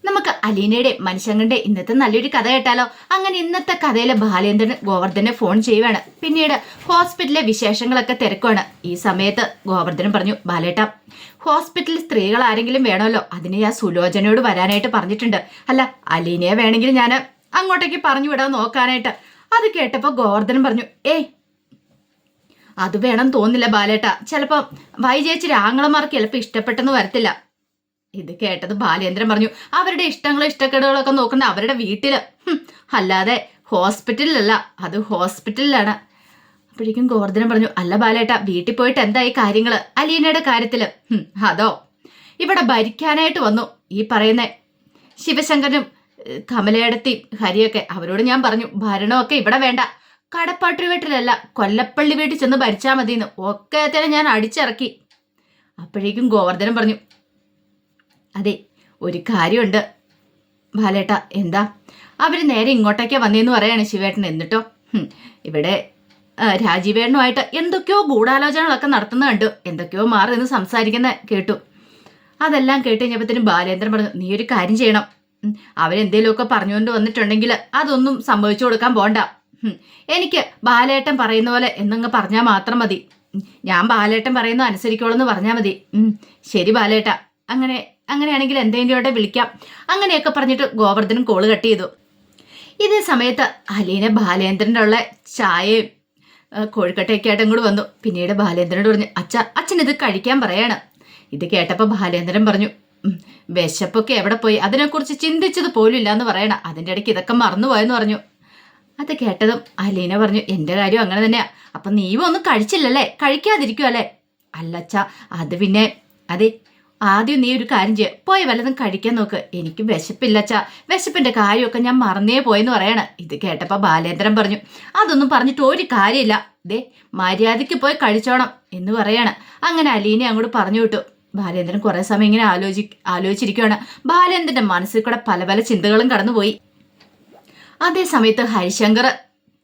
നമുക്ക് അലീനയുടെ മനുഷ്യങ്ങളുടെ ഇന്നത്തെ നല്ലൊരു കഥ കേട്ടാലോ? അങ്ങനെ ഇന്നത്തെ കഥയിലെ ബാലേന്ദ്രൻ ഗോവർദ്ധനെ ഫോൺ ചെയ്യുവാണ്. പിന്നീട് ഹോസ്പിറ്റലിലെ വിശേഷങ്ങളൊക്കെ തിരക്കുവാണ്. ഈ സമയത്ത് ഗോവർദ്ധനൻ പറഞ്ഞു, ബാലേട്ട, ഹോസ്പിറ്റലിൽ സ്ത്രീകൾ ആരെങ്കിലും വേണമല്ലോ, അതിന് ഞാൻ സുലോചനയോട് വരാനായിട്ട് പറഞ്ഞിട്ടുണ്ട്. അല്ല, അലീനയെ വേണമെങ്കിൽ ഞാൻ അങ്ങോട്ടേക്ക് പറഞ്ഞു വിടാൻ നോക്കാനായിട്ട്. അത് കേട്ടപ്പോൾ ഗോവർദ്ധനൻ പറഞ്ഞു, ഏയ് അത് വേണം തോന്നില്ല ബാലേട്ട, ചിലപ്പോൾ വൈജയിച്ചിരി ആങ്ങളമാർക്ക് ചിലപ്പോൾ ഇഷ്ടപ്പെട്ടെന്ന് വരത്തില്ല. ഇത് കേട്ടത് ബാലേന്ദ്രൻ പറഞ്ഞു, അവരുടെ ഇഷ്ടങ്ങളും ഇഷ്ടക്കേടുകളൊക്കെ നോക്കുന്ന അവരുടെ വീട്ടില്, അല്ലാതെ ഹോസ്പിറ്റലിലല്ല, അത് ഹോസ്പിറ്റലിലാണ്. അപ്പോഴേക്കും ഗോവർദ്ധനൻ പറഞ്ഞു, അല്ല ബാലേട്ട, വീട്ടിൽ പോയിട്ട് എന്തായി കാര്യങ്ങള് അലീനയുടെ കാര്യത്തില്? അതോ, ഇവിടെ ഭരിക്കാനായിട്ട് വന്നു ഈ പറയുന്ന ശിവശങ്കരനും കമലയടത്തി ഹരിയൊക്കെ. അവരോട് ഞാൻ പറഞ്ഞു, ഭരണമൊക്കെ ഇവിടെ വേണ്ട, കടപ്പാട്ടൂർ വീട്ടിലല്ല കൊല്ലപ്പള്ളി വീട്ടിൽ ചെന്ന് ഭരിച്ചാൽ മതിയെന്ന്. ഒക്കെ തന്നെ ഞാൻ അടിച്ചിറക്കി. അപ്പോഴേക്കും ഗോവർദ്ധനൻ പറഞ്ഞു, അതെ, ഒരു കാര്യമുണ്ട് ബാലേട്ട. എന്താ? അവർ നേരെ ഇങ്ങോട്ടേക്കാ വന്നേന്ന് പറയാണ് ശിവേട്ടൻ. എന്നിട്ടോ ഇവിടെ രാജീവേട്ടനുമായിട്ട് എന്തൊക്കെയോ ഗൂഢാലോചനകളൊക്കെ നടത്തുന്ന കണ്ടു, എന്തൊക്കെയോ മാറി നിന്ന് സംസാരിക്കുന്ന കേട്ടു. അതെല്ലാം കേട്ട് കഴിഞ്ഞപ്പോഴത്തേനും ബാലേന്ദ്രൻ പറഞ്ഞു, നീ ഒരു കാര്യം ചെയ്യണം, അവരെന്തേലുമൊക്കെ പറഞ്ഞുകൊണ്ട് വന്നിട്ടുണ്ടെങ്കിൽ അതൊന്നും സംഭവിച്ചു കൊടുക്കാൻ പോണ്ട. എനിക്ക് ബാലേട്ടൻ പറയുന്ന പോലെ എന്നങ്ങ് പറഞ്ഞാൽ മാത്രം മതി. ഞാൻ ബാലേട്ടൻ പറയുന്ന അനുസരിക്കോളെന്ന് പറഞ്ഞാൽ മതി. ശരി ബാലേട്ട, അങ്ങനെയാണെങ്കിൽ എന്തെങ്കിലും വിളിക്കാം. അങ്ങനെയൊക്കെ പറഞ്ഞിട്ട് ഗോവർദ്ധനും കോള് കട്ട് ചെയ്തു. ഇതേ സമയത്ത് അലീന ബാലേന്ദ്രൻ്റെ ഉള്ള ചായയും കോഴിക്കട്ടയൊക്കെ ആയിട്ട് അങ്ങോട്ട് വന്നു. പിന്നീട് ബാലേന്ദ്രനോട് പറഞ്ഞു, അച്ഛൻ ഇത് കഴിക്കാൻ പറയാണ്. ഇത് കേട്ടപ്പോൾ ബാലേന്ദ്രൻ പറഞ്ഞു, വിശപ്പൊക്കെ എവിടെ പോയി, അതിനെക്കുറിച്ച് ചിന്തിച്ചത് പോലും ഇല്ലാന്ന് പറയണം. അതിൻ്റെ ഇടയ്ക്ക് ഇതൊക്കെ മറന്നുപോയെന്ന് പറഞ്ഞു. അത് കേട്ടതും അലീന പറഞ്ഞു, എൻ്റെ കാര്യം അങ്ങനെ തന്നെയാ. അപ്പം നീയും ഒന്നും കഴിച്ചില്ലല്ലേ, കഴിക്കാതിരിക്കുമല്ലേ? അല്ലച്ച, അത് പിന്നെ അതെ, ആദ്യം നീ ഒരു കാര്യം ചെയ്യ, പോയി വല്ലതും കഴിക്കാൻ നോക്ക്. എനിക്ക് വിശപ്പില്ലച്ച, വിശപ്പിന്റെ കാര്യമൊക്കെ ഞാൻ മറന്നേ പോയെന്ന് പറയണ. ഇത് കേട്ടപ്പോൾ ബാലേന്ദ്രൻ പറഞ്ഞു, അതൊന്നും പറഞ്ഞിട്ട് ഒരു കാര്യമില്ല, ദേ മര്യാദയ്ക്ക് പോയി കഴിച്ചോണം എന്ന് പറയാണ്. അങ്ങനെ അലീനെ അങ്ങോട്ട് പറഞ്ഞു വിട്ടു. ബാലേന്ദ്രൻ കുറെ സമയം ഇങ്ങനെ ആലോചിച്ചിരിക്കുകയാണ്. ബാലേന്ദ്രന്റെ മനസ്സിൽ കൂടെ പല പല ചിന്തകളും കടന്നുപോയി. അതേ സമയത്ത് ഹരിശങ്കർ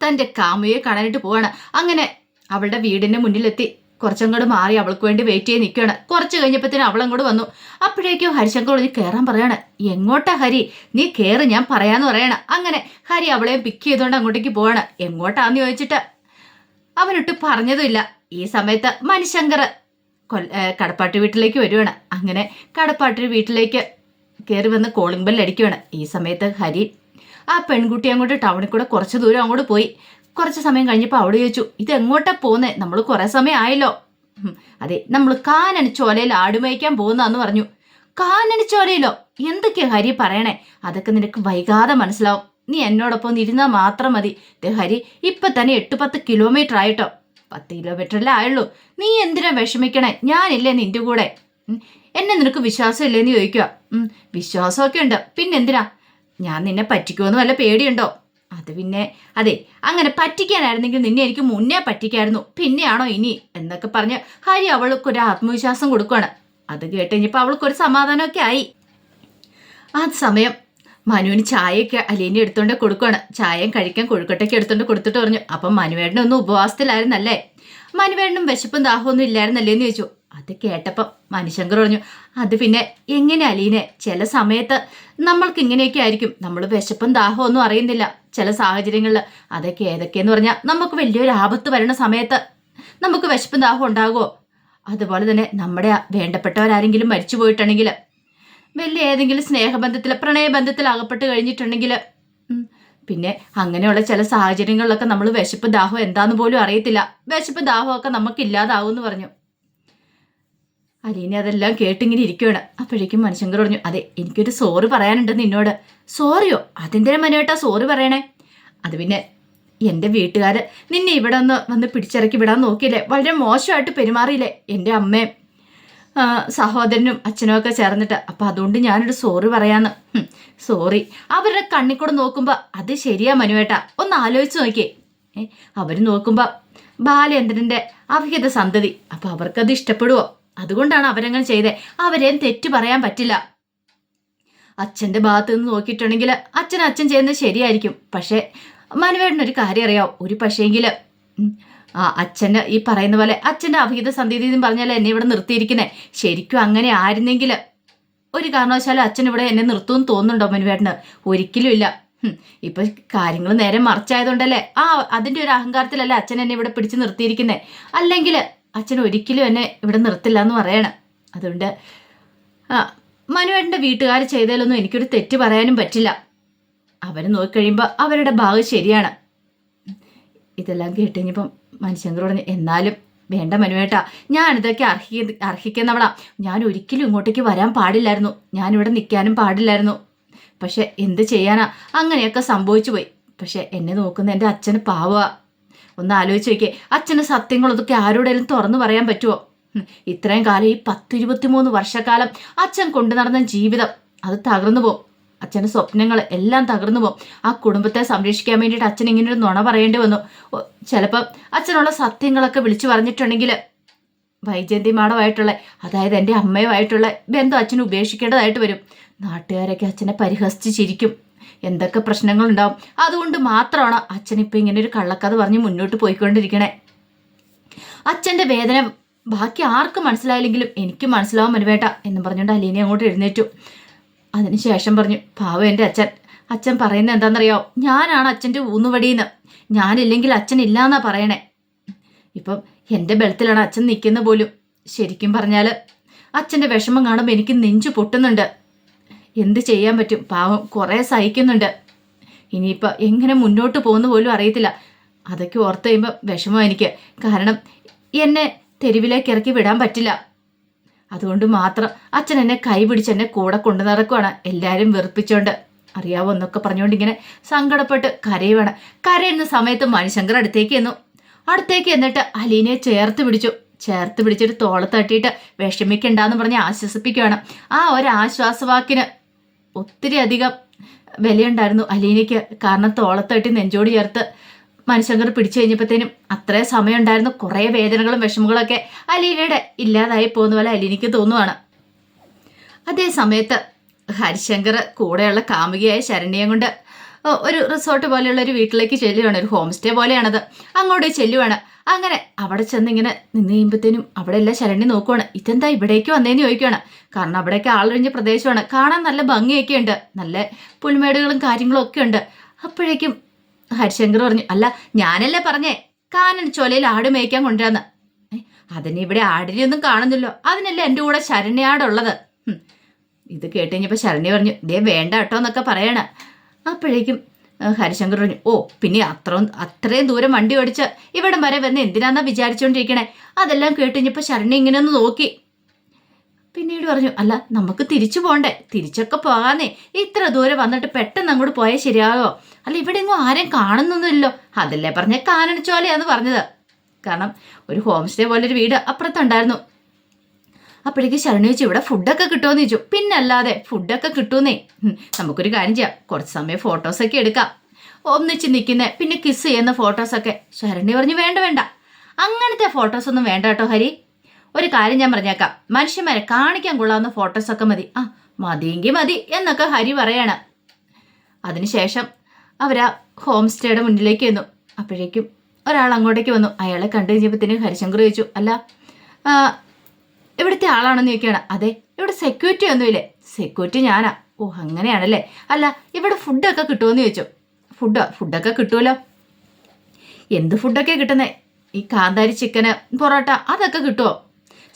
തന്റെ കാമുയെ കാണാനായിട്ട് പോവാണ്. അങ്ങനെ അവളുടെ വീടിന്റെ മുന്നിലെത്തി കുറച്ചങ്ങോട്ട് മാറി അവൾക്ക് വേണ്ടി വെയിറ്റ് ചെയ്ത് നിൽക്കുകയാണ്. കുറച്ച് കഴിഞ്ഞപ്പോഴത്തേനും അവളങ്ങോട്ട് വന്നു. അപ്പോഴേക്കും ഹരിശങ്കർ പറഞ്ഞ് കയറാൻ പറയാണ്. എങ്ങോട്ടാ ഹരി? നീ കയറി, ഞാൻ പറയാന്ന് പറയണം. അങ്ങനെ ഹരി അവളെയും പിക്ക് ചെയ്തുകൊണ്ട് അങ്ങോട്ടേക്ക് പോവാണ്. എങ്ങോട്ടാന്ന് ചോദിച്ചിട്ട് അവനൊട്ട് പറഞ്ഞതുമില്ല. ഈ സമയത്ത് മണിശങ്കർ കടപ്പാട്ട് വീട്ടിലേക്ക് വരുവാണ്. അങ്ങനെ കടപ്പാട്ട് വീട്ടിലേക്ക് കയറി വന്ന് കോളിംഗ് ബെൽ അടിക്കുകയാണ്. ഈ സമയത്ത് ഹരി ആ പെൺകുട്ടി അങ്ങോട്ട് ടൗണിൽ കൂടെ കുറച്ച് ദൂരം അങ്ങോട്ട് പോയി. കുറച്ച് സമയം കഴിഞ്ഞപ്പോൾ അവിടെ ചോദിച്ചു, ഇത് എങ്ങോട്ടാ പോകുന്നേ? നമ്മൾ കുറെ സമയം ആയല്ലോ. അതെ, നമ്മൾ കാനണിച്ചോലയിൽ ആടുമേയ്ക്കാൻ പോകുന്നതെന്ന് പറഞ്ഞു. കാനണിച്ചോലയിലോ? എന്തൊക്കെയാ ഹരി പറയണേ? അതൊക്കെ നിനക്ക് വൈകാതെ മനസ്സിലാവും. നീ എന്നോടൊപ്പം ഇരുന്നാൽ മാത്രം മതി. ഹരി, ഇപ്പൊ തന്നെ 8-10 കിലോമീറ്റർ ആയിട്ടോ. 10 കിലോമീറ്ററല്ലേ ആയുള്ളൂ. നീ എന്തിനാ വിഷമിക്കണേ? ഞാനില്ലേ നിന്റെ കൂടെ. എന്നെ നിനക്ക് വിശ്വാസം ഇല്ലേന്ന് ചോദിക്കുക. വിശ്വാസമൊക്കെ ഉണ്ട്, പിന്നെന്തിനാ? ഞാൻ നിന്നെ പറ്റിക്കുമെന്ന് വല്ല പേടിയുണ്ടോ? അത് പിന്നെ അതെ, അങ്ങനെ പറ്റിക്കാനായിരുന്നെങ്കിൽ നിന്നെ എനിക്ക് മുന്നേ പറ്റിക്കായിരുന്നു, പിന്നെയാണോ ഇനി എന്നൊക്കെ പറഞ്ഞ് ഹരി അവൾക്കൊരു ആത്മവിശ്വാസം കൊടുക്കുകയാണ്. അത് കേട്ട് കഴിഞ്ഞപ്പോൾ അവൾക്കൊരു സമാധാനമൊക്കെ ആയി. ആ സമയം മനുവിന് ചായയൊക്കെ അലീനെ എടുത്തോണ്ട് കൊടുക്കുകയാണ്. ചായയും കഴിക്കാൻ കൊഴുക്കട്ടൊക്കെ എടുത്തോണ്ട് കൊടുത്തിട്ട് പറഞ്ഞു, അപ്പം മനുവേട്ടനൊന്നും ഉപവാസത്തിലായിരുന്നല്ലേ? മനുവേട്ടനും വിശപ്പും ദാഹമൊന്നും ഇല്ലായിരുന്നല്ലേ എന്ന് ചോദിച്ചു. അത് കേട്ടപ്പം മണിശങ്കർ പറഞ്ഞു, അത് പിന്നെ എങ്ങനെ അലീനെ, ചില സമയത്ത് നമ്മൾക്ക് ഇങ്ങനെയൊക്കെ ആയിരിക്കും. നമ്മൾ വിശപ്പും ദാഹവും ഒന്നും അറിയുന്നില്ല ചില സാഹചര്യങ്ങളിൽ. അതൊക്കെ ഏതൊക്കെയെന്ന് പറഞ്ഞാൽ നമുക്ക് വലിയൊരു ആപത്ത് വരുന്ന സമയത്ത് നമുക്ക് വിശപ്പും ദാഹവും ഉണ്ടാകുമോ? അതുപോലെ തന്നെ നമ്മുടെ വേണ്ടപ്പെട്ടവരാരെങ്കിലും മരിച്ചു പോയിട്ടുണ്ടെങ്കിൽ, വലിയ ഏതെങ്കിലും സ്നേഹബന്ധത്തിൽ പ്രണയബന്ധത്തിൽ അകപ്പെട്ട് കഴിഞ്ഞിട്ടുണ്ടെങ്കിൽ, പിന്നെ അങ്ങനെയുള്ള ചില സാഹചര്യങ്ങളിലൊക്കെ നമ്മൾ വിശപ്പ് ദാഹം എന്താന്ന് പോലും അറിയത്തില്ല. വിശപ്പ് ദാഹമൊക്കെ നമുക്കില്ലാതാവും എന്ന് പറഞ്ഞു. അലീന അതെല്ലാം കേട്ടിങ്ങനെ ഇരിക്കുകയാണ്. അപ്പോഴേക്കും മണിശങ്കർ പറഞ്ഞു, അതെ, എനിക്കൊരു സോറി പറയാനുണ്ട് നിന്നോട്. സോറിയോ? അതെന്തിനാ മനുവേട്ടാ സോറി പറയണേ? അത് പിന്നെ എൻ്റെ വീട്ടുകാർ നിന്നെ ഇവിടെ വന്ന് പിടിച്ചിറക്കി വിടാൻ നോക്കിയില്ലേ, വളരെ മോശമായിട്ട് പെരുമാറിയില്ലേ എൻ്റെ അമ്മയും സഹോദരനും അച്ഛനും ഒക്കെ ചേർന്നിട്ട്. അപ്പം അതുകൊണ്ട് ഞാനൊരു സോറി പറയാന്ന്. സോറി? അവരുടെ കണ്ണിക്കൂടെ നോക്കുമ്പോൾ അത് ശരിയാ മനുവേട്ടാ, ഒന്ന് ആലോചിച്ച് നോക്കിയേ. അവർ നോക്കുമ്പോൾ ബാലേന്ദ്രൻ്റെ അവിഹിത സന്തതി, അപ്പം അവർക്കത് ഇഷ്ടപ്പെടുവോ? അതുകൊണ്ടാണ് അവരങ്ങനെ ചെയ്തേ. അവരെയും തെറ്റ് പറയാൻ പറ്റില്ല. അച്ഛൻ്റെ ഭാഗത്ത് നിന്ന് നോക്കിയിട്ടുണ്ടെങ്കിൽ അച്ഛൻ ചെയ്യുന്നത് ശരിയായിരിക്കും. പക്ഷേ മനുവേട്ടനൊരു കാര്യം അറിയാം, ഒരു പക്ഷേങ്കിൽ അച്ഛന് ഈ പറയുന്ന പോലെ അച്ഛൻ്റെ അവിഹിത സന്തതി എന്ന് പറഞ്ഞാൽ എന്നെ ഇവിടെ നിർത്തിയിരിക്കുന്നേ. ശരിക്കും അങ്ങനെ ആയിരുന്നെങ്കിൽ ഒരു കാരണവശാലും അച്ഛൻ ഇവിടെ എന്നെ നിർത്തുമെന്ന് തോന്നുന്നുണ്ടോ മനുവേട്ടന്? ഒരിക്കലും ഇല്ല. ഇപ്പൊ കാര്യങ്ങൾ നേരെ മറിച്ചായതുകൊണ്ടല്ലേ അതിന്റെ ഒരു അഹങ്കാരത്തിലല്ലേ അച്ഛൻ എന്നെ ഇവിടെ പിടിച്ചു നിർത്തിയിരിക്കുന്നേ. അല്ലെങ്കിൽ അച്ഛൻ ഒരിക്കലും എന്നെ ഇവിടെ നിർത്തില്ല എന്ന് പറയണം. അതുകൊണ്ട് മനുവേട്ടൻ്റെ വീട്ടുകാർ ചെയ്തതിലൊന്നും എനിക്കൊരു തെറ്റ് പറയാനും പറ്റില്ല. അവർ നോക്കിക്കഴിയുമ്പോൾ അവരുടെ ഭാഗം ശരിയാണ്. ഇതെല്ലാം കേട്ടുകഴിഞ്ഞപ്പം മനുഷ്യങ്കർ പറഞ്ഞു, എന്നാലും വേണ്ട മനുവേട്ടാ, ഞാനിതൊക്കെ അർഹിക്കുന്നവളാ. ഞാൻ ഒരിക്കലും ഇങ്ങോട്ടേക്ക് വരാൻ പാടില്ലായിരുന്നു, ഞാനിവിടെ നിൽക്കാനും പാടില്ലായിരുന്നു. പക്ഷെ എന്ത് ചെയ്യാനാ, അങ്ങനെയൊക്കെ സംഭവിച്ചു പോയി. പക്ഷെ എന്നെ നോക്കുന്ന എൻ്റെ അച്ഛന് പാവമാ. ഒന്ന് ആലോചിച്ച് നോക്കിയേ, അച്ഛന് സത്യങ്ങളതൊക്കെ ആരോടെങ്കിലും തുറന്നു പറയാൻ പറ്റുമോ? ഇത്രയും കാലം, ഈ 10-23 വർഷക്കാലം അച്ഛൻ കൊണ്ടു നടന്ന ജീവിതം അത് തകർന്നു പോകും. അച്ഛൻ്റെ സ്വപ്നങ്ങൾ എല്ലാം തകർന്നു പോകും. ആ കുടുംബത്തെ സംരക്ഷിക്കാൻ വേണ്ടിയിട്ട് അച്ഛൻ ഇങ്ങനൊരു നുണ പറയേണ്ടി വന്നു. ചിലപ്പം അച്ഛനുള്ള സത്യങ്ങളൊക്കെ വിളിച്ചു പറഞ്ഞിട്ടുണ്ടെങ്കിൽ വൈജയന്തി മാഡമായിട്ടുള്ള, അതായത് എൻ്റെ അമ്മയുമായിട്ടുള്ള ബന്ധം അച്ഛന് ഉപേക്ഷിക്കേണ്ടതായിട്ട് വരും. നാട്ടുകാരൊക്കെ അച്ഛനെ പരിഹസിച്ച് ചിരിക്കും. എന്തൊക്കെ പ്രശ്നങ്ങളുണ്ടാവും. അതുകൊണ്ട് മാത്രമാണ് അച്ഛനിപ്പോൾ ഇങ്ങനെ ഒരു കള്ളക്കഥ പറഞ്ഞ് മുന്നോട്ട് പോയിക്കൊണ്ടിരിക്കണേ. അച്ഛൻ്റെ വേദന ബാക്കി ആർക്കും മനസ്സിലായില്ലെങ്കിലും എനിക്ക് മനസ്സിലാവാൻ മനുവേട്ട എന്ന് പറഞ്ഞുകൊണ്ട് അലീനെ അങ്ങോട്ട് എഴുന്നേറ്റു. അതിനുശേഷം പറഞ്ഞു, പാവം എൻ്റെ അച്ഛൻ പറയുന്നത് എന്താണെന്നറിയാമോ? ഞാനാണ് അച്ഛൻ്റെ ഊന്നുവടിയെന്ന്. ഞാനില്ലെങ്കിൽ അച്ഛൻ ഇല്ലാന്നാ പറയണേ. ഇപ്പം എൻ്റെ ബലത്തിലാണ് അച്ഛൻ നിൽക്കുന്ന പോലും. ശരിക്കും പറഞ്ഞാൽ അച്ഛൻ്റെ വിഷമം കാണുമ്പോൾ എനിക്ക് നെഞ്ചു പൊട്ടുന്നുണ്ട്. എന്ത് ചെയ്യാൻ പറ്റും? പാവം കുറേ സഹിക്കുന്നുണ്ട്. ഇനിയിപ്പോൾ എങ്ങനെ മുന്നോട്ട് പോകുന്ന പോലും അറിയത്തില്ല. അതൊക്കെ ഓർത്ത് കഴിയുമ്പോൾ വിഷമമാണ് എനിക്ക്. കാരണം എന്നെ തെരുവിലേക്ക് ഇറക്കി വിടാൻ പറ്റില്ല. അതുകൊണ്ട് മാത്രം അച്ഛൻ എന്നെ കൈ പിടിച്ച് എന്നെ കൂടെ കൊണ്ടു നടക്കുവാണ്, എല്ലാവരും വെറുപ്പിച്ചോണ്ട്. അറിയാവോ എന്നൊക്കെ പറഞ്ഞുകൊണ്ട് ഇങ്ങനെ സങ്കടപ്പെട്ട് കരയുവാണ്. കരയുന്ന സമയത്ത് മണിശങ്കർ അടുത്തേക്ക് എന്നിട്ട് അലീനെ ചേർത്ത് പിടിച്ചിട്ട് തോളത്ത് തട്ടിയിട്ട് വിഷമിക്കണ്ടെന്ന് പറഞ്ഞ് ആശ്വസിപ്പിക്കുകയാണ്. ആ ഒരു ആശ്വാസവാക്കിന് ഒത്തിരി അധികം വിലയുണ്ടായിരുന്നു അലീനയ്ക്ക്. കാരണം തോളത്തട്ടി നെഞ്ചോട് ചേർത്ത് മണിശങ്കർ പിടിച്ചു കഴിഞ്ഞപ്പോഴത്തേനും അത്രയും സമയം ഉണ്ടായിരുന്നു. കുറേ വേദനകളും വിഷമങ്ങളൊക്കെ അലീനയുടെ ഇല്ലാതായി പോകുന്ന പോലെ അലീനയ്ക്ക് തോന്നുവാണ്. അതേ സമയത്ത് ഹരിശങ്കർ കൂടെയുള്ള കാമുകിയായ ശരണ്യയും കൊണ്ട് ഒരു റിസോർട്ട് പോലെയുള്ള ഒരു വീട്ടിലേക്ക് ചെല്ലുവാണ്. ഒരു ഹോം സ്റ്റേ പോലെയാണത്. അങ്ങോട്ട് ചെല്ലുവാണ്. അങ്ങനെ അവിടെ ചെന്ന് ഇങ്ങനെ നിന്ന് കഴിയുമ്പോഴത്തേനും അവിടെ എല്ലാം ശരണ്യ നോക്കുവാണ്. ഇതെന്താ ഇവിടേക്ക് വന്നേന്ന് ചോദിക്കുവാണ്. കാരണം അവിടേക്ക് ആളൊഴിഞ്ഞ പ്രദേശമാണ്. കാണാൻ നല്ല ഭംഗിയൊക്കെ ഉണ്ട്, നല്ല പുൽമേടുകളും കാര്യങ്ങളും ഒക്കെ ഉണ്ട്. അപ്പോഴേക്കും ഹരിശങ്കർ പറഞ്ഞു, അല്ല ഞാനല്ലേ പറഞ്ഞേ കാനൻ ചൊലയിൽ ആട് മേയ്ക്കാൻ കൊണ്ടുവന്ന്. അതിന് ഇവിടെ ആടിനെയൊന്നും കാണുന്നില്ലോ, അതിനല്ലേ എൻ്റെ കൂടെ ശരണ്യാടുള്ളത്. ഇത് കേട്ട് കഴിഞ്ഞപ്പോൾ ശരണ്യ പറഞ്ഞു, ദേ വേണ്ട കേട്ടോ എന്നൊക്കെ പറയണ. അപ്പോഴേക്കും ഹരിശങ്കർ പറഞ്ഞു, ഓ പിന്നെ അത്രയും ദൂരം വണ്ടി ഓടിച്ച് ഇവിടം വരെ വന്ന് എന്തിനാന്നാ വിചാരിച്ചുകൊണ്ടിരിക്കണേ. അതെല്ലാം കേട്ട് കഴിഞ്ഞപ്പോൾ ശരണ്യ ഇങ്ങനെ ഒന്ന് നോക്കി. പിന്നീട് പറഞ്ഞു, അല്ല നമുക്ക് തിരിച്ചു പോകണ്ടേ, തിരിച്ചൊക്കെ പോകാന്നേ. ഇത്ര ദൂരം വന്നിട്ട് പെട്ടെന്ന് അങ്ങോട്ട് പോയാൽ ശരിയാകോ? അല്ല ഇവിടെ എങ്ങും ആരെയും കാണുന്നൊന്നുമില്ലല്ലോ. അതല്ലേ പറഞ്ഞ കാനനച്ചോലയാന്ന് പറഞ്ഞത്. കാരണം ഒരു ഹോം സ്റ്റേ പോലെ ഒരു വീട് അപ്പുറത്തുണ്ടായിരുന്നു. അപ്പോഴേക്ക് ശരണി വെച്ചു, ഇവിടെ ഫുഡൊക്കെ കിട്ടുമെന്ന് ചോദിച്ചു. പിന്നല്ലാതെ ഫുഡൊക്കെ കിട്ടുമെന്നേ. നമുക്കൊരു കാര്യം ചെയ്യാം, കുറച്ച് സമയം ഫോട്ടോസൊക്കെ എടുക്കാം, ഒന്നിച്ച് നിൽക്കുന്ന പിന്നെ കിസ് ചെയ്യുന്ന ഫോട്ടോസൊക്കെ. ശരണി പറഞ്ഞു, വേണ്ട അങ്ങനത്തെ ഫോട്ടോസൊന്നും വേണ്ട കേട്ടോ ഹരി. ഒരു കാര്യം ഞാൻ പറഞ്ഞേക്കാം, മനുഷ്യന്മാരെ കാണിക്കാൻ കൊള്ളാവുന്ന ഫോട്ടോസൊക്കെ മതി. മതിയെങ്കിൽ മതി എന്നൊക്കെ ഹരി പറയാണ്. അതിനുശേഷം അവരാ ഹോം സ്റ്റേയുടെ മുന്നിലേക്ക് വന്നു. അപ്പോഴേക്കും ഒരാൾ അങ്ങോട്ടേക്ക് വന്നു. അയാളെ കണ്ടു കഴിഞ്ഞപ്പോഴത്തേനും ഹരിശങ്കർ ചോദിച്ചു, അല്ല ഇവിടുത്തെ ആളാണെന്ന് ചോദിക്കുകയാണ്. അതെ, ഇവിടെ സെക്യൂരിറ്റി ഒന്നുമില്ലേ? സെക്യൂരിറ്റി ഞാനാ. ഓ അങ്ങനെയാണല്ലേ. അല്ല ഇവിടെ ഫുഡൊക്കെ കിട്ടുമെന്ന് ചോദിച്ചു. ഫുഡൊക്കെ കിട്ടുമല്ലോ. എന്ത് ഫുഡൊക്കെ കിട്ടുന്നേ? ഈ കാന്താരി ചിക്കന്, പൊറോട്ട അതൊക്കെ കിട്ടുമോ?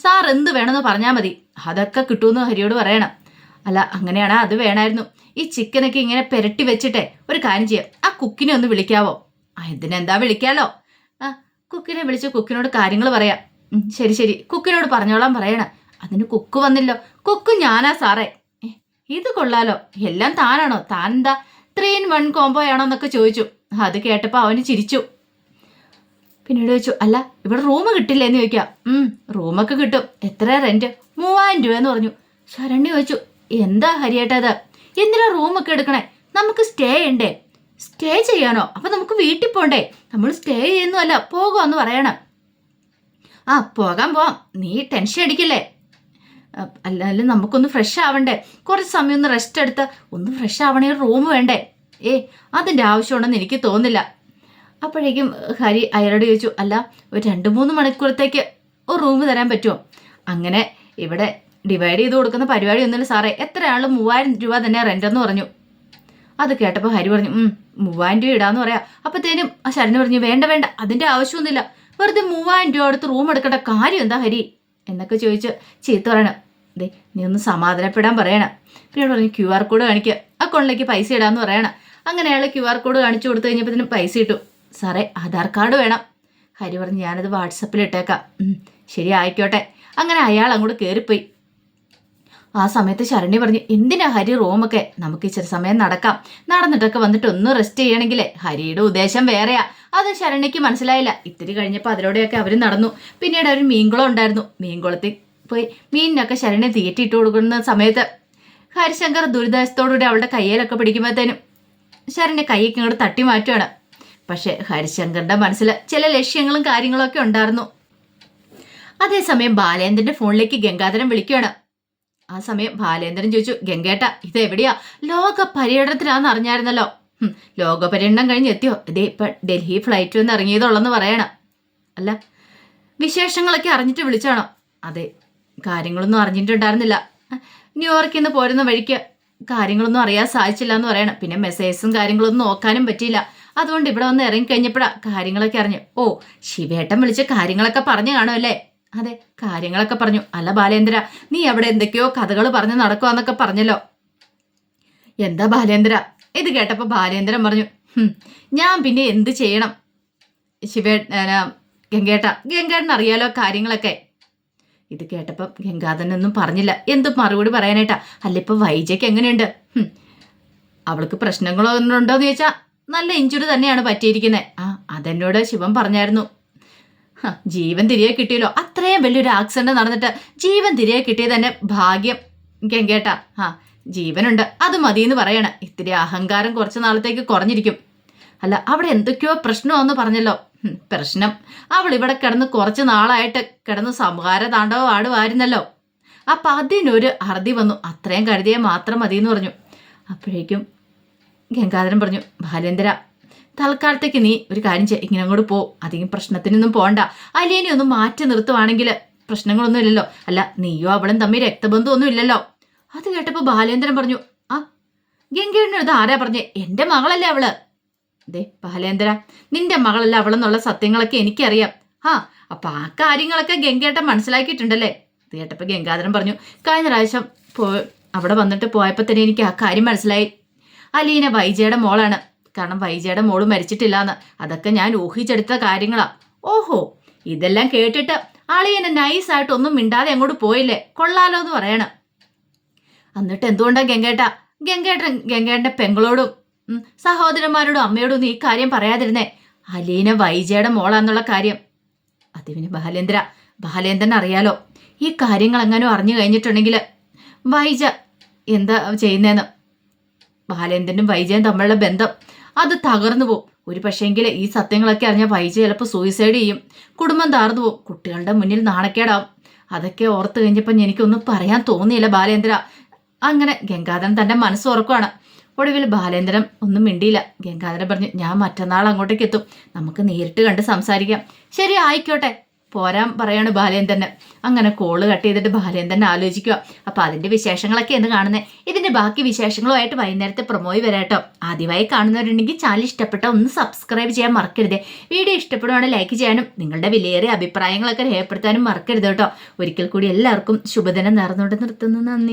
സാർ എന്ത് വേണമെന്ന് പറഞ്ഞാൽ മതി, അതൊക്കെ കിട്ടുമെന്ന് ഹരിയോട് പറയണം. അല്ല അങ്ങനെയാണോ? അത് വേണമായിരുന്നു. ഈ ചിക്കനൊക്കെ ഇങ്ങനെ പെരട്ടി വെച്ചിട്ടെ ഒരു കാര്യം ചെയ്യാം, ആ കുക്കിനെ ഒന്ന് വിളിക്കാവോ? ഇതിനെന്താ വിളിക്കാലോ. കുക്കിനെ വിളിച്ച് കുക്കിനോട് കാര്യങ്ങൾ പറയാം. ശരി കുക്കിനോട് പറഞ്ഞോളാൻ പറയണം. അതിന് കുക്ക് വന്നില്ലോ. കുക്ക് ഞാനാ സാറേ. ഇത് കൊള്ളാലോ, എല്ലാം താനാണോ? താൻ എന്താ 3 in 1 കോംബോ ആണോ എന്നൊക്കെ ചോദിച്ചു. അത് കേട്ടപ്പോൾ അവന് ചിരിച്ചു. പിന്നീട് ചോദിച്ചു, അല്ല ഇവിടെ റൂം കിട്ടില്ലേ എന്ന് ചോദിക്കാം. റൂമൊക്കെ കിട്ടും. എത്ര റെന്റ്? 3000 രൂപ എന്ന് പറഞ്ഞു. ശരണ്യ ചോദിച്ചു, എന്താ ഹരിയേട്ടത്, എന്തിനാ റൂമൊക്കെ എടുക്കണേ? നമുക്ക് സ്റ്റേ ചെയ്യണ്ടേ? സ്റ്റേ ചെയ്യാനോ? അപ്പൊ നമുക്ക് വീട്ടിൽ പോണ്ടേ? നമ്മൾ സ്റ്റേ ചെയ്യുന്നല്ല, പോകുമെന്ന് പറയണം. പോകാം, നീ ടെൻഷൻ അടിക്കില്ലേ? അല്ല നമുക്കൊന്ന് ഫ്രഷ് ആവണ്ടേ? കുറച്ച് സമയം ഒന്ന് റെസ്റ്റ് എടുത്ത് ഒന്ന് ഫ്രഷ് ആവണേ, റൂം വേണ്ടേ? അതിൻ്റെ ആവശ്യമുണ്ടെന്ന് എനിക്ക് തോന്നില്ല. അപ്പോഴേക്കും ഹരി അയാളോട് ചോദിച്ചു, അല്ല ഒരു 2-3 മണിക്കൂറത്തേക്ക് ഒരു റൂം തരാൻ പറ്റുമോ? അങ്ങനെ ഇവിടെ ഡിവൈഡ് ചെയ്ത് കൊടുക്കുന്ന പരിപാടി ഒന്നുമില്ല സാറേ, എത്രയാളും 3000 രൂപ തന്നെ റെൻ്റെന്ന് പറഞ്ഞു. അത് കേട്ടപ്പോൾ ഹരി പറഞ്ഞു 3000 രൂപ ഇടാന്ന് പറയാം. അപ്പത്തേനും ആ ശരണ്യ പറഞ്ഞു വേണ്ട വേണ്ട, അതിൻ്റെ ആവശ്യമൊന്നുമില്ല, വെറുതെ 3000 രൂപ എടുത്ത് റൂം എടുക്കേണ്ട കാര്യം എന്താ ഹരി എന്നൊക്കെ ചോദിച്ച് ചീത്ത പറയണം. ദേ നീ ഒന്ന് സമാധാനപ്പെടാൻ പറയണം. പിന്നീട് പറഞ്ഞു QR കോഡ് കാണിക്കുക, അക്കൗണ്ടിലേക്ക് പൈസ ഇടാന്ന് പറയണം. അങ്ങനെ അയാൾ QR കോഡ് കാണിച്ചു കൊടുത്തു കഴിഞ്ഞപ്പോൾ പൈസ ഇട്ടു. സാറേ ആധാർ കാർഡ് വേണം. ഹരി പറഞ്ഞു ഞാനത് വാട്സപ്പിൽ ഇട്ടേക്കാം. ശരി ആയിക്കോട്ടെ. അങ്ങനെ അയാൾ അങ്ങോട്ട് കയറിപ്പോയി. ആ സമയത്ത് ശരണ്യ പറഞ്ഞു എന്തിനാ ഹരി റൂമൊക്കെ, നമുക്ക് ഇച്ചിരി സമയം നടക്കാം, നടന്നിട്ടൊക്കെ വന്നിട്ട് ഒന്ന് റെസ്റ്റ് ചെയ്യണമെങ്കിലേ. ഹരിയുടെ ഉദ്ദേശം വേറെയാ, അത് ശരണ്യക്ക് മനസ്സിലായില്ല. ഇത്തിരി കഴിഞ്ഞപ്പോൾ അതിലൂടെയൊക്കെ അവർ നടന്നു. പിന്നീട് അവർ മീൻകുളം ഉണ്ടായിരുന്നു, മീൻകുളത്തിൽ പോയി മീനിനൊക്കെ ശരണ്യ തീറ്റിയിട്ട് കൊടുക്കുന്ന സമയത്ത് ഹരിശങ്കർ ദുരിതാശത്തോടുകൂടി അവളുടെ കയ്യിലൊക്കെ പിടിക്കുമ്പോഴത്തേനും ശരണ്യ കൈയൊക്കെ ഇങ്ങോട്ട് തട്ടി മാറ്റുകയാണ്. പക്ഷെ ഹരിശങ്കറിന്റെ മനസ്സിൽ ചില ലക്ഷ്യങ്ങളും കാര്യങ്ങളും ഒക്കെ ഉണ്ടായിരുന്നു. അതേസമയം ബാലേന്ദ്രന്റെ ഫോണിലേക്ക് ഗംഗാധരൻ വിളിക്കുകയാണ്. ആ സമയം ബാലേന്ദ്രൻ ചോദിച്ചു ഗംഗേട്ട ഇത് എവിടെയാ? ലോക പര്യടനത്തിലാന്ന് അറിഞ്ഞായിരുന്നല്ലോ. ലോക പര്യടനം കഴിഞ്ഞ് എത്തിയോ? ഇതേ ഇപ്പൊ ഡൽഹി ഫ്ലൈറ്റ് വന്ന് ഇറങ്ങിയതുള്ളെന്ന് പറയണം. അല്ല വിശേഷങ്ങളൊക്കെ അറിഞ്ഞിട്ട് വിളിച്ചാണോ? അതെ, കാര്യങ്ങളൊന്നും അറിഞ്ഞിട്ടുണ്ടായിരുന്നില്ല. ന്യൂയോർക്കിൽ നിന്ന് പോരുന്ന വഴിക്ക് കാര്യങ്ങളൊന്നും അറിയാൻ സാധിച്ചില്ല എന്ന് പറയണം. പിന്നെ മെസ്സേജസും കാര്യങ്ങളൊന്നും നോക്കാനും പറ്റിയില്ല. അതുകൊണ്ട് ഇവിടെ വന്ന് ഇറങ്ങിക്കഴിഞ്ഞപ്പോഴാ കാര്യങ്ങളൊക്കെ അറിഞ്ഞു. ഓ ശിവേട്ടൻ വിളിച്ച് കാര്യങ്ങളൊക്കെ പറഞ്ഞു കാണുമല്ലേ? അതെ, കാര്യങ്ങളൊക്കെ പറഞ്ഞു. അല്ല ബാലേന്ദ്ര, നീ അവിടെ എന്തൊക്കെയോ കഥകൾ പറഞ്ഞ് നടക്കുവാന്നൊക്കെ പറഞ്ഞല്ലോ. എന്താ ബാലേന്ദ്ര? ഇത് കേട്ടപ്പോ ബാലേന്ദ്രൻ പറഞ്ഞു ഞാൻ പിന്നെ എന്ത് ചെയ്യണം ഗംഗേട്ടൻ അറിയാലോ കാര്യങ്ങളൊക്കെ. ഇത് കേട്ടപ്പം ഗംഗാധരനൊന്നും പറഞ്ഞില്ല. എന്തും മറുപടി പറയാനായിട്ടാ. അല്ല ഇപ്പൊ വൈജയ്ക്ക് എങ്ങനെയുണ്ട്? അവൾക്ക് പ്രശ്നങ്ങളൊന്നും ഉണ്ടോന്ന് ചോദിച്ചാൽ നല്ല ഇഞ്ചുറി തന്നെയാണ് പറ്റിയിരിക്കുന്നത്. അതെന്നോട് ശിവൻ പറഞ്ഞായിരുന്നു. ജീവൻ തിരികെ കിട്ടിയല്ലോ, അത്രയും വലിയൊരു ആക്സിഡന്റ് നടന്നിട്ട് ജീവൻ തിരികെ കിട്ടിയത് തന്നെ ഭാഗ്യം ഗംഗേട്ടാ. ജീവനുണ്ട്, അത് മതിയെന്ന് പറയണ. ഇത്തിരി അഹങ്കാരം കുറച്ച് നാളത്തേക്ക് കുറഞ്ഞിരിക്കും. അല്ല അവിടെ എന്തൊക്കെയോ പ്രശ്നമാണെന്ന് പറഞ്ഞല്ലോ. പ്രശ്നം അവൾ ഇവിടെ കിടന്ന് കുറച്ച് നാളായിട്ട് കിടന്ന് സംഹാര താണ്ഡവം ആടുമായിരുന്നല്ലോ. അപ്പൊ അതിനൊരു അറുതി വന്നു, അത്രയും കരുതിയെ മാത്രം മതിയെന്ന് പറഞ്ഞു. അപ്പോഴേക്കും ഗംഗാധരൻ പറഞ്ഞു ബാലേന്ദ്ര തൽക്കാലത്തേക്ക് നീ ഒരു കാര്യം ചെയ്യ, ഇങ്ങനെ അങ്ങോട്ട് പോ, അധികം പ്രശ്നത്തിനൊന്നും പോണ്ട. അലിയനെ ഒന്ന് മാറ്റി നിർത്തുവാണെങ്കിൽ പ്രശ്നങ്ങളൊന്നും ഇല്ലല്ലോ. അല്ല നീയോ അവളും തമ്മിൽ രക്തബന്ധമൊന്നും ഇല്ലല്ലോ. അത് കേട്ടപ്പോൾ ബാലേന്ദ്രൻ പറഞ്ഞു ഗംഗേട്ടന് ഇത് ആരാ പറഞ്ഞേ? എന്റെ മകളല്ലേ അവള്. ദേ ബാലേന്ദ്ര, നിന്റെ മകളല്ല അവളെന്നുള്ള സത്യങ്ങളൊക്കെ എനിക്കറിയാം. അപ്പൊ ആ കാര്യങ്ങളൊക്കെ ഗംഗേട്ടൻ മനസ്സിലാക്കിയിട്ടുണ്ടല്ലേ? ഇത് കേട്ടപ്പോൾ ഗംഗാധരൻ പറഞ്ഞു കഴിഞ്ഞ പ്രാവശ്യം അവിടെ വന്നിട്ട് പോയപ്പോൾ തന്നെ എനിക്ക് ആ കാര്യം മനസ്സിലായി. അലീന വൈജയുടെ മോളാണ്. കാരണം വൈജയുടെ മോള് മരിച്ചിട്ടില്ലാന്ന്. അതൊക്കെ ഞാൻ ഊഹിച്ചെടുത്ത കാര്യങ്ങളാ. ഓഹോ, ഇതെല്ലാം കേട്ടിട്ട് അളിയനെ നൈസായിട്ട് ഒന്നും മിണ്ടാതെ അങ്ങോട്ട് പോയില്ലേ? കൊള്ളാലോ എന്ന് പറയണം. എന്നിട്ട് എന്തുകൊണ്ടാ ഗംഗേട്ടന്റെ പെങ്ങളോടും സഹോദരന്മാരോടും അമ്മയോടും ഈ കാര്യം പറയാതിരുന്നേ? അലീന വൈജയുടെ മോളാന്നുള്ള കാര്യം. അത് പിന്നെ ബാലേന്ദ്രൻ അറിയാലോ. ഈ കാര്യങ്ങൾ എങ്ങനെയോ അറിഞ്ഞു കഴിഞ്ഞിട്ടുണ്ടെങ്കിൽ വൈജ എന്താ ചെയ്യുന്നതെന്ന്. ബാലേന്ദ്രനും വൈജയും തമ്മിലുള്ള ബന്ധം അത് തകർന്നു പോകും. ഒരു പക്ഷേങ്കിൽ ഈ സത്യങ്ങളൊക്കെ അറിഞ്ഞാൽ വൈജ ചിലപ്പോൾ സൂയിസൈഡ് ചെയ്യും, കുടുംബം താർന്നു പോകും, കുട്ടികളുടെ മുന്നിൽ നാണക്കേടാവും. അതൊക്കെ ഓർത്ത് കഴിഞ്ഞപ്പോൾ എനിക്കൊന്നും പറയാൻ തോന്നിയില്ല ബാലേന്ദ്ര. അങ്ങനെ ഗംഗാധരൻ തൻ്റെ മനസ്സ് ഉറക്കുവാണ്. ഒടുവിൽ ബാലേന്ദ്രൻ ഒന്നും മിണ്ടിയില്ല. ഗംഗാധരൻ പറഞ്ഞു ഞാൻ മറ്റന്നാൾ അങ്ങോട്ടേക്ക് എത്തും, നമുക്ക് നേരിട്ട് കണ്ട് സംസാരിക്കാം. ശരി ആയിക്കോട്ടെ, പോരാൻ പറയാണ് ബാലേന്ദ്രന്. അങ്ങനെ കോള് കട്ട് ചെയ്തിട്ട് ബാലേന്ദ്രൻ ആലോചിക്കുക. അപ്പൊ അതിന്റെ വിശേഷങ്ങളൊക്കെ എന്ന് കാണുന്നത്. ഇതിന്റെ ബാക്കി വിശേഷങ്ങളുമായിട്ട് വൈകുന്നേരത്തെ പ്രൊമോയി വരാട്ടോ. ആദ്യമായി കാണുന്നവരുണ്ടെങ്കിൽ ചാനൽ ഇഷ്ടപ്പെട്ട ഒന്ന് സബ്സ്ക്രൈബ് ചെയ്യാൻ മറക്കരുത്. വീഡിയോ ഇഷ്ടപ്പെടുവാണെങ്കിൽ ലൈക്ക് ചെയ്യാനും നിങ്ങളുടെ വിലയേറിയ അഭിപ്രായങ്ങളൊക്കെ രേഖപ്പെടുത്താനും മറക്കരുത് കേട്ടോ. ഒരിക്കൽ കൂടി എല്ലാവർക്കും ശുഭദിനം നേർന്നുകൊണ്ട് നിർത്തുന്നു. നന്ദി.